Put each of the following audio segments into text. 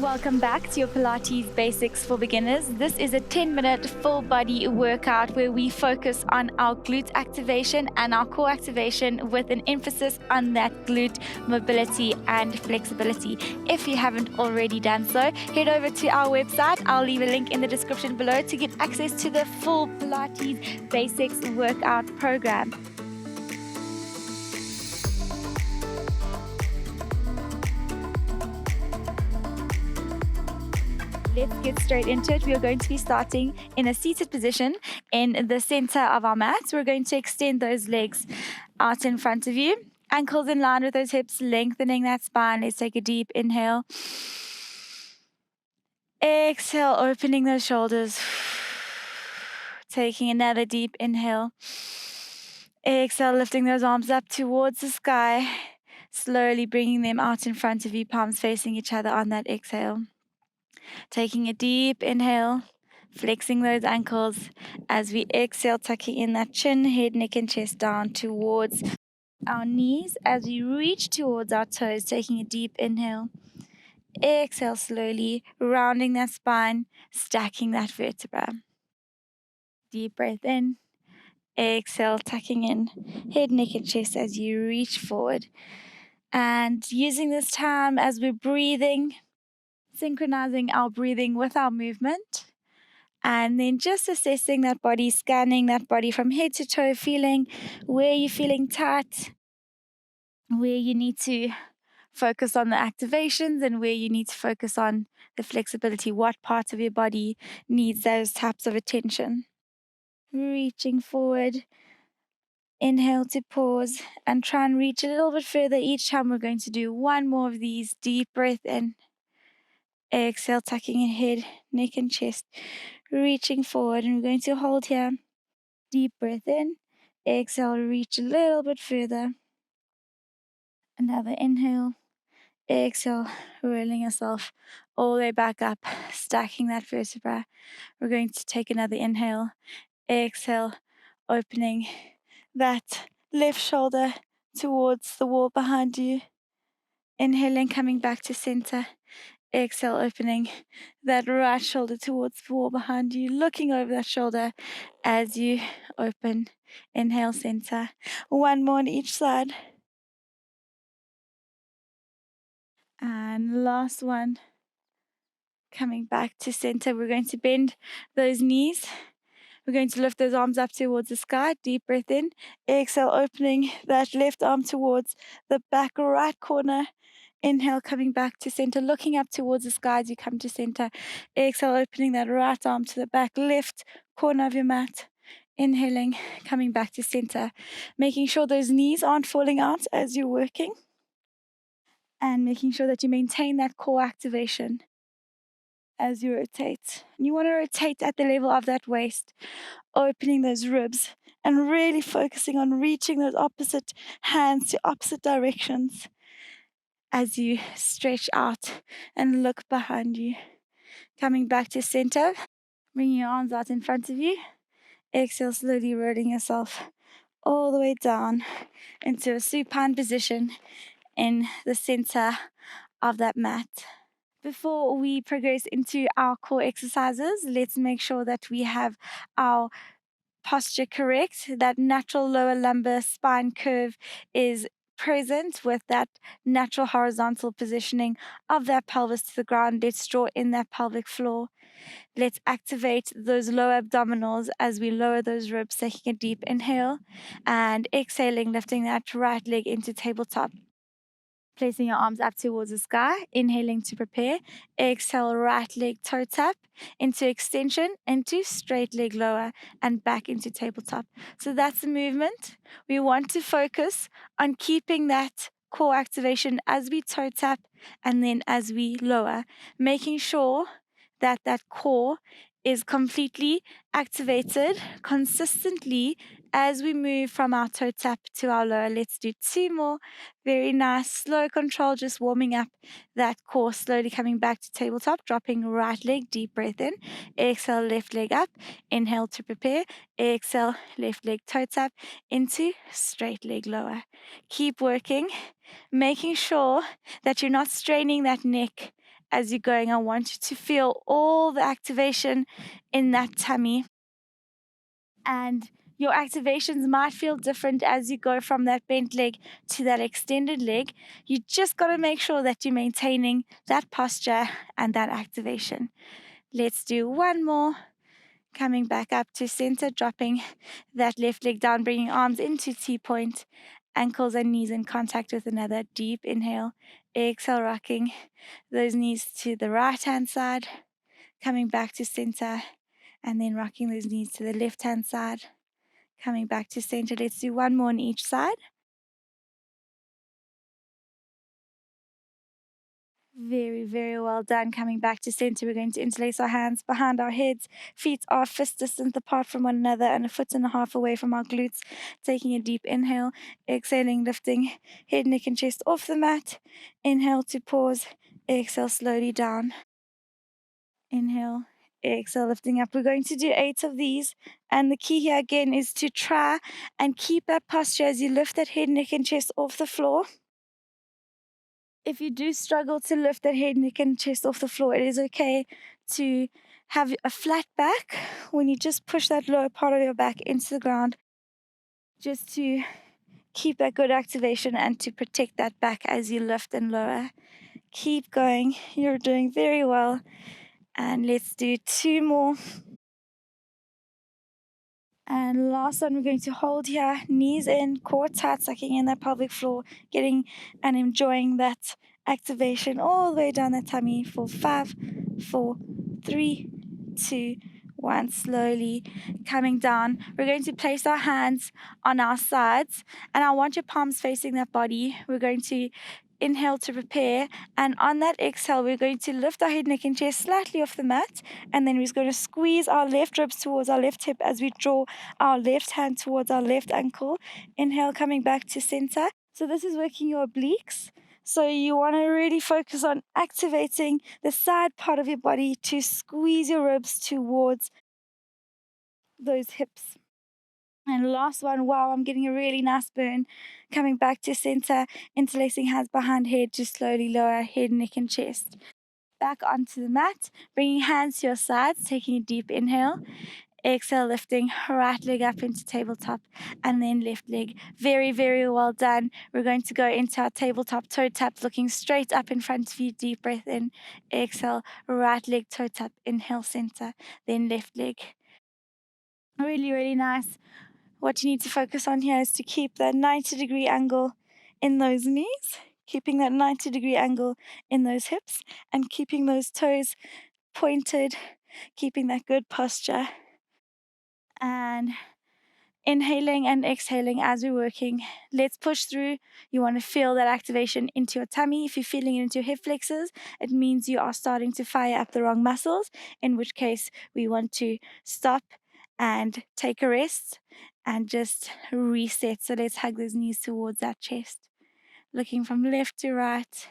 Welcome back to your Pilates Basics for Beginners. This is a 10-minute full body workout where we focus on our glute activation and our core activation with an emphasis on that glute mobility and flexibility. If you haven't already done so, head over to our website. I'll leave a link in the description below to get access to the full Pilates Basics workout program. Let's get straight into it. We are going to be starting in a seated position in the center of our mat. We're going to extend those legs out in front of you, ankles in line with those hips, lengthening that spine. Let's take a deep inhale. Exhale, opening those shoulders. Taking another deep inhale. Exhale, lifting those arms up towards the sky. Slowly bringing them out in front of you, palms facing each other on that exhale. Taking a deep inhale, flexing those ankles as we exhale, tucking in that chin, head, neck, and chest down towards our knees as we reach towards our toes, taking a deep inhale. Exhale slowly, rounding that spine, stacking that vertebra. Deep breath in. Exhale, tucking in head, neck, and chest as you reach forward. And using this time as we're breathing, synchronizing our breathing with our movement, and then just assessing that body, scanning that body from head to toe, feeling where you're feeling tight, where you need to focus on the activations and where you need to focus on the flexibility, what part of your body needs those types of attention. Reaching forward, inhale to pause and try and reach a little bit further each time. We're going to do one more of these. Deep breath in. Exhale, tucking in head, neck, and chest, reaching forward, and we're going to hold here. Deep breath in. Exhale, reach a little bit further. Another inhale. Exhale, rolling yourself all the way back up, stacking that vertebra. We're going to take another inhale. Exhale, opening that left shoulder towards the wall behind you. Inhaling, coming back to center. Exhale, opening that right shoulder towards the wall behind you, looking over that shoulder as you open. Inhale, center. One more on each side. And last one. Coming back to center, we're going to bend those knees. We're going to lift those arms up towards the sky. Deep breath in. Exhale, opening that left arm towards the back right corner. Inhale, coming back to center, looking up towards the sky as you come to center. Exhale, opening that right arm to the back left corner of your mat. Inhaling, coming back to center, making sure those knees aren't falling out as you're working, and making sure that you maintain that core activation as you rotate. And you want to rotate at the level of that waist, opening those ribs and really focusing on reaching those opposite hands to opposite directions as you stretch out and look behind you. Coming back to center, bringing your arms out in front of you. Exhale, slowly rolling yourself all the way down into a supine position in the center of that mat. Before we progress into our core exercises, let's make sure that we have our posture correct. That natural lower lumbar spine curve is present with that natural horizontal positioning of that pelvis to the ground. Let's draw in that pelvic floor. Let's activate those lower abdominals as we lower those ribs, taking a deep inhale and exhaling, lifting that right leg into tabletop. Placing your arms up towards the sky, inhaling to prepare. Exhale, right leg toe tap into extension, into straight leg lower, and back into tabletop. So that's the movement. We want to focus on keeping that core activation as we toe tap and then as we lower, making sure that that core is completely activated consistently as we move from our toe tap to our lower. Let's do two more. Very nice, slow control, just warming up that core, slowly coming back to tabletop, dropping right leg, deep breath in. Exhale, left leg up. Inhale to prepare. Exhale, left leg toe tap into straight leg lower. Keep working, making sure that you're not straining that neck as you're going. I want you to feel all the activation in that tummy. And your activations might feel different as you go from that bent leg to that extended leg. You just got to make sure that you're maintaining that posture and that activation. Let's do one more. Coming back up to center, dropping that left leg down, bringing arms into T-point, ankles and knees in contact with another. Deep inhale, exhale, rocking those knees to the right-hand side, coming back to center, and then rocking those knees to the left-hand side, coming back to center. Let's do one more on each side. Very, very well done. Coming back to center, we're going to interlace our hands behind our heads. Feet are fist distance apart from one another and a foot and a half away from our glutes. Taking a deep inhale, exhaling, lifting head, neck, and chest off the mat. Inhale to pause, exhale slowly down. Inhale, exhale, lifting up. We're going to do 8 of these. And the key here again is to try and keep that posture as you lift that head, neck, and chest off the floor. If you do struggle to lift that head, neck, and chest off the floor, it is okay to have a flat back when you just push that lower part of your back into the ground, just to keep that good activation and to protect that back as you lift and lower. Keep going. You're doing very well. And let's do 2 more. And last one, we're going to hold here, knees in, core tight, sucking in that pelvic floor, getting and enjoying that activation all the way down the tummy for 5, 4, 3, 2, 1. Slowly coming down. We're going to place our hands on our sides, and I want your palms facing that body. We're going to inhale to prepare, and on that exhale, we're going to lift our head, neck, and chest slightly off the mat, and then we're going to squeeze our left ribs towards our left hip as we draw our left hand towards our left ankle. Inhale, coming back to center. So this is working your obliques. So you want to really focus on activating the side part of your body to squeeze your ribs towards those hips. And last one, wow, I'm getting a really nice burn. Coming back to center, interlacing hands behind head to slowly lower head, neck, and chest. Back onto the mat, bringing hands to your sides, taking a deep inhale. Exhale, lifting right leg up into tabletop and then left leg. Very, very well done. We're going to go into our tabletop toe tap, looking straight up in front of you. Deep breath in. Exhale, right leg toe tap. Inhale, center, then left leg. Really, really nice. What you need to focus on here is to keep that 90-degree angle in those knees, keeping that 90-degree angle in those hips, and keeping those toes pointed, keeping that good posture. And inhaling and exhaling as we're working. Let's push through. You want to feel that activation into your tummy. If you're feeling it into your hip flexors, it means you are starting to fire up the wrong muscles, in which case we want to stop and take a rest and just reset. So let's hug those knees towards that chest. Looking from left to right.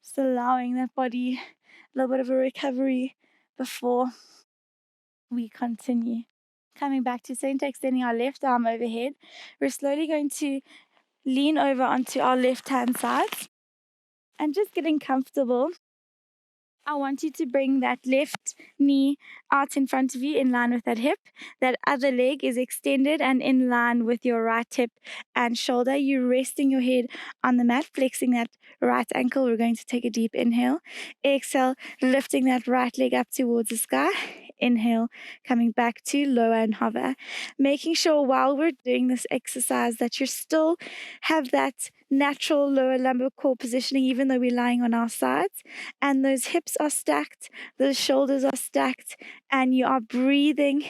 Just allowing that body a little bit of a recovery before we continue. Coming back to center, extending our left arm overhead. We're slowly going to lean over onto our left hand side and just getting comfortable. I want you to bring that left knee out in front of you in line with that hip. That other leg is extended and in line with your right hip and shoulder. You're resting your head on the mat, flexing that right ankle. We're going to take a deep inhale. Exhale, lifting that right leg up towards the sky. Inhale, coming back to lower and hover. Making sure while we're doing this exercise that you still have that natural lower lumbar core positioning, even though we're lying on our sides, and those hips are stacked, those shoulders are stacked, and you are breathing,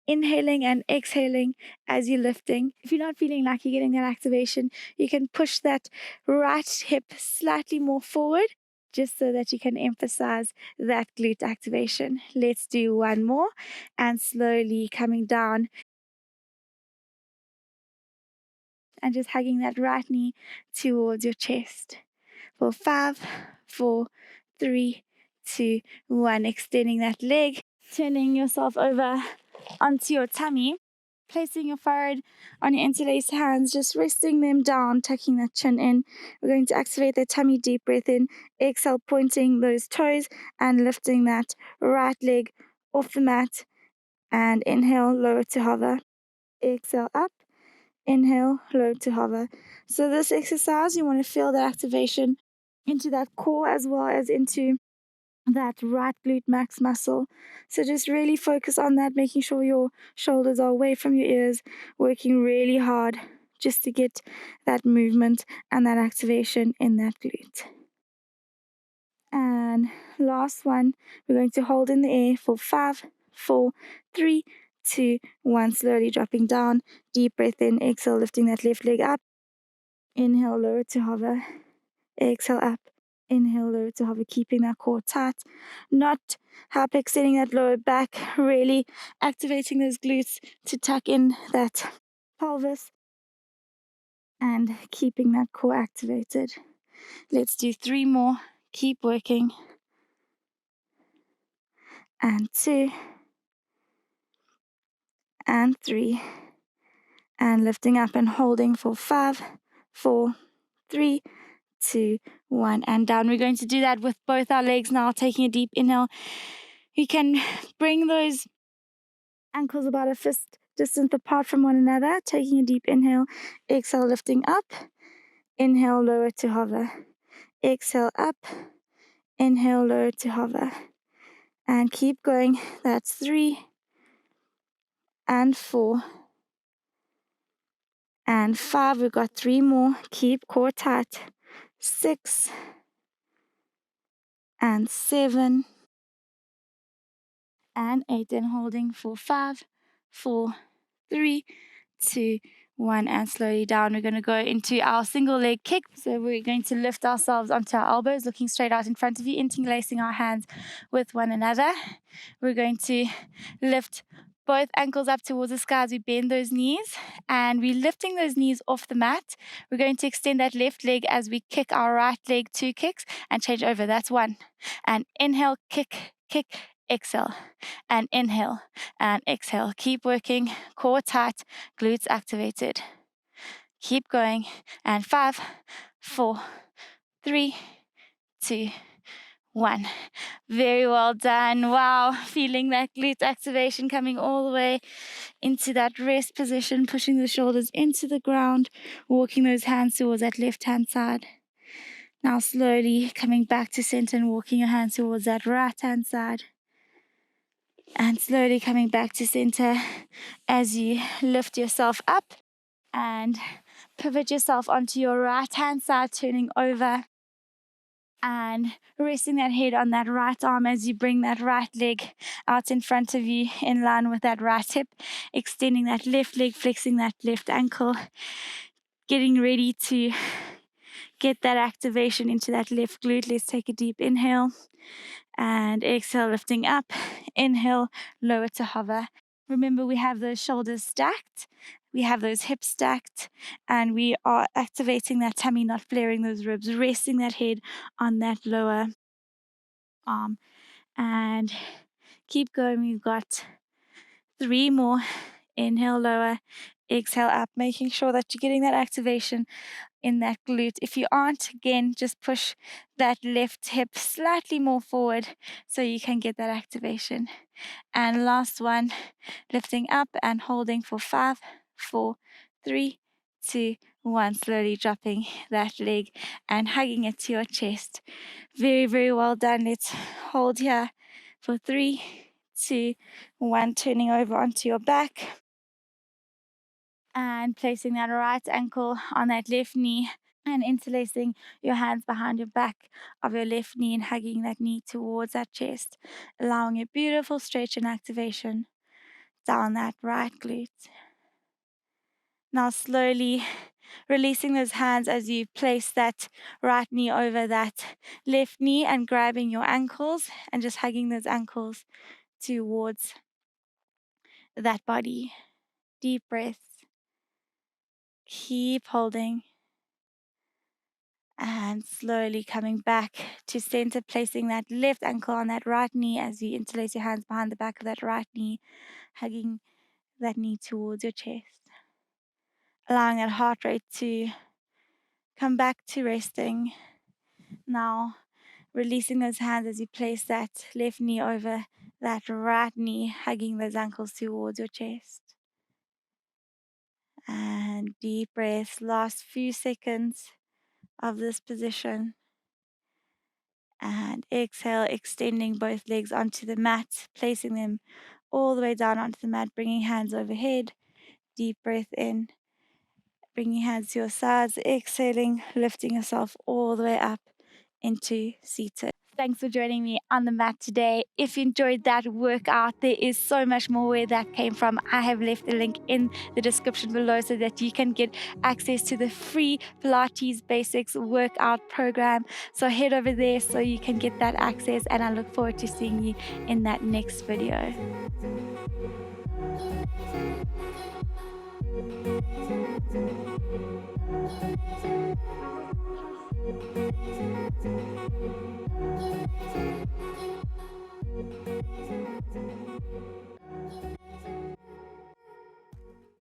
inhaling and exhaling as you're lifting. If you're not feeling like you're getting that activation, you can push that right hip slightly more forward, just so that you can emphasize that glute activation. Let's do one more, and slowly coming down and just hugging that right knee towards your chest. For 5, 4, 3, 2, 1. Extending that leg, turning yourself over onto your tummy. placing your forehead on your interlaced hands, just resting them down, tucking that chin in. We're going to activate the tummy, deep breath in. Exhale, pointing those toes and lifting that right leg off the mat. And inhale, lower to hover. Exhale, up. Inhale, low to hover. So this exercise, you want to feel that activation into that core as well as into that right glute max muscle. So just really focus on that, making sure your shoulders are away from your ears, working really hard just to get that movement and that activation in that glute. And last one, we're going to hold in the air for 5, 4, 3, 2, 1, slowly dropping down. Deep breath in, exhale, lifting that left leg up. Inhale, lower to hover. Exhale, up. Inhale, lower to hover, keeping that core tight. Not extending that lower back, really activating those glutes to tuck in that pelvis and keeping that core activated. Let's do 3 more. Keep working. And 2. And 3. And lifting up and holding for 5, 4, 3, 2, 1, and down. We're going to do that with both our legs now, taking a deep inhale. You can bring those ankles about a fist distance apart from one another, taking a deep inhale. Exhale, lifting up. Inhale, lower to hover. Exhale, up. Inhale, lower to hover. And keep going. That's 3 and 4 and 5. We've got 3 more. Keep core tight. 6 and 7 and 8. And holding for 5, 4, 3, 2, 1, and slowly down. We're going to go into our single leg kick. So we're going to lift ourselves onto our elbows, looking straight out in front of you, interlacing our hands with one another. We're going to lift both ankles up towards the sky as we bend those knees, and we're lifting those knees off the mat. We're going to extend that left leg as we kick our right leg 2 kicks and change over. That's 1. And inhale, kick, kick, exhale, and inhale and exhale. Keep working, core tight, glutes activated. Keep going, and 5, 4, 3, 2, 1. Very well done. Wow, feeling that glute activation coming all the way into that rest position, pushing the shoulders into the ground, walking those hands towards that left hand side. Now slowly coming back to center and walking your hands towards that right hand side. And slowly coming back to center as you lift yourself up and pivot yourself onto your right hand side, turning over and resting that head on that right arm as you bring that right leg out in front of you in line with that right hip, extending that left leg, flexing that left ankle, getting ready to get that activation into that left glute. Let's take a deep inhale and exhale, lifting up. Inhale, lower to hover. Remember, we have those shoulders stacked, we have those hips stacked, and we are activating that tummy, not flaring those ribs, resting that head on that lower arm. And keep going. We've got 3 more. Inhale, lower. Exhale, up, making sure that you're getting that activation in that glute. If you aren't, again, just push that left hip slightly more forward so you can get that activation. And last one, lifting up and holding for 5, 4, 3, 2, 1. Slowly dropping that leg and hugging it to your chest. Very, very well done. Let's hold here for 3, 2, 1. Turning over onto your back and placing that right ankle on that left knee and interlacing your hands behind your back of your left knee and hugging that knee towards that chest, allowing a beautiful stretch and activation down that right glute. Now slowly releasing those hands as you place that right knee over that left knee and grabbing your ankles and just hugging those ankles towards that body. Deep breaths. Keep holding. And slowly coming back to center, placing that left ankle on that right knee as you interlace your hands behind the back of that right knee, hugging that knee towards your chest, allowing that heart rate to come back to resting. Now, releasing those hands as you place that left knee over that right knee, hugging those ankles towards your chest. And deep breaths, last few seconds of this position. And exhale, extending both legs onto the mat, placing them all the way down onto the mat, bringing hands overhead. Deep breath in, bringing hands to your sides, exhaling, lifting yourself all the way up into seated. Thanks for joining me on the mat today. If you enjoyed that workout, there is so much more where that came from. I have left a link in the description below so that you can get access to the free Pilates Basics workout program. So head over there so you can get that access, and I look forward to seeing you in that next video.